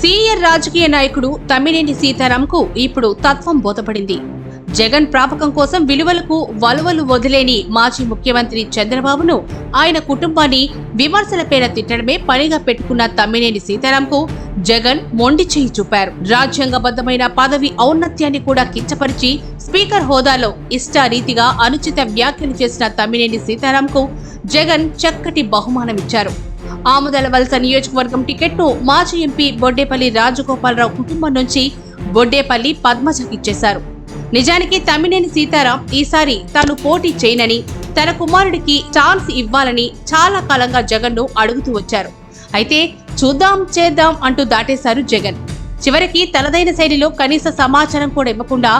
Senior రాజకీయ నాయకుడు తమ్మినేని సీతారాంకు ఇప్పుడు తత్వం బోధపడింది. జగన్ ప్రాపకం కోసం విలువలకు వలువలు వదిలేని మాజీ ముఖ్యమంత్రి చంద్రబాబును, ఆయన కుటుంబాన్ని విమర్శల పేర తిట్టడమే పనిగా పెట్టుకున్న తమ్మినేని సీతారాంకు జగన్ మొండి చేయి చూపారు. రాజ్యాంగబద్ధమైన పదవి ఔన్నత్యాన్ని కూడా కించపరిచి స్పీకర్ హోదాలో ఇష్టారీతిగా అనుచిత వ్యాఖ్యలు చేసిన తమ్మినేని సీతారాంకు జగన్ చక్కటి బహుమానమిచ్చారు. ఆముదలవలస నియోజకవర్గం టికెట్ను మాజీ ఎంపీ బొడ్డేపల్లి రాజగోపాలరావు కుటుంబం నుంచి బొడ్డేపల్లి పద్మజకిచ్చేశారు. నిజానికి తమ్మినేని సీతారాం ఈసారి తాను పోటీ చేయనని, తన కుమారుడికి ఛాన్స్ ఇవ్వాలని చాలా కాలంగా జగన్ను అడుగుతూ వచ్చారు. అయితే చూద్దాం చేద్దాం అంటూ దాటేశారు జగన్. చివరికి తనదైన శైలిలో కనీస సమాచారం కూడా ఇవ్వకుండా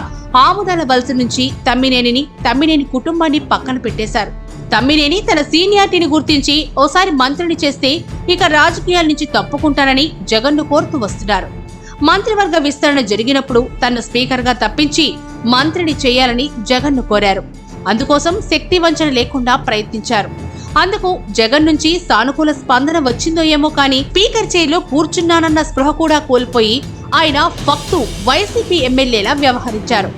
ఆముదలవలస నుంచి తమ్మినేని కుటుంబాన్ని పక్కన పెట్టేశారు. తమ్మినేని తన సీనియారిటీని గుర్తించి ఓసారి మంత్రిని చేస్తే ఇక రాజకీయాల నుంచి తప్పుకుంటానని జగన్ను కోరుతూ వస్తున్నారు. మంత్రివర్గ విస్తరణ జరిగినప్పుడు తన స్పీకర్గా తప్పించి మంత్రిని చేయాలని జగన్ను కోరారు. అందుకోసం శక్తి వంచన లేకుండా ప్రయత్నించారు. అందుకు జగన్ నుంచి సానుకూల స్పందన వచ్చిందో ఏమో కానీ స్పీకర్ చైర్లో కూర్చున్నానన్న స్పృహ కూడా కోల్పోయి ఆయన ఫక్తు వైసీపీ ఎమ్మెల్యేలా వ్యవహరించారు.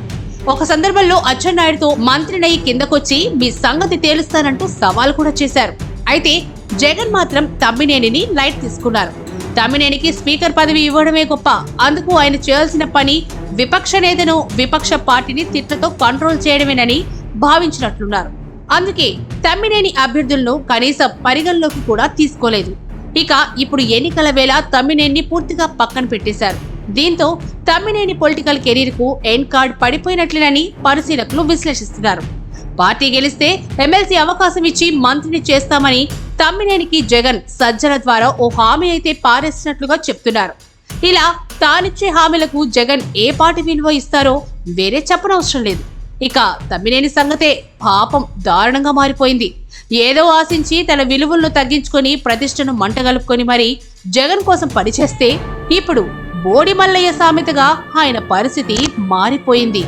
ఒక సందర్భంలో అచ్చెన్నాయుడుతో మంత్రినయ్యి కిందకొచ్చి మీ సంగతి తేలుస్తానంటూ సవాల్ కూడా చేశారు. అయితే జగన్ మాత్రం తమ్మినేనిని లైట్ తీసుకున్నారు. తమ్మినేనికి స్పీకర్ పదవి ఇవ్వడమే గొప్ప, అందుకు ఆయన చేయాల్సిన పని విపక్ష నేతను, విపక్ష పార్టీని తిట్లతో కంట్రోల్ చేయడమేనని భావించినట్లున్నారు. అందుకే తమ్మినేని అభ్యర్థులను కనీసం పరిగణలోకి కూడా తీసుకోలేదు. ఇక ఇప్పుడు ఎన్నికల వేళ తమ్మినేని పూర్తిగా పక్కన పెట్టేశారు. దీంతో తమ్మినేని పొలిటికల్ కెరీర్ కు ఎండ్ కార్డ్ పడిపోయినట్లేనని పరిశీలకులు విశ్లేషిస్తున్నారు. పార్టీ గెలిస్తే ఎమ్మెల్సీ అవకాశం ఇచ్చి మంత్రిని చేస్తామని తమ్మినేనికి జగన్ సజ్జల ద్వారా ఓ హామీ అయితే పారేసినట్లుగా చెప్తున్నారు. ఇలా తానిచ్చే హామీలకు జగన్ ఏ పార్టీ విలువ ఇస్తారో వేరే చెప్పనవసరం లేదు. ఇక తమ్మినేని సంగతే పాపం దారుణంగా మారిపోయింది. ఏదో ఆశించి తన విలువలను తగ్గించుకొని ప్రతిష్టను మంటగలుపుకొని మరీ జగన్ కోసం పనిచేస్తే ఇప్పుడు బోడి మల్లయ్య సామెతగా ఆయన పరిస్థితి మారిపోయింది.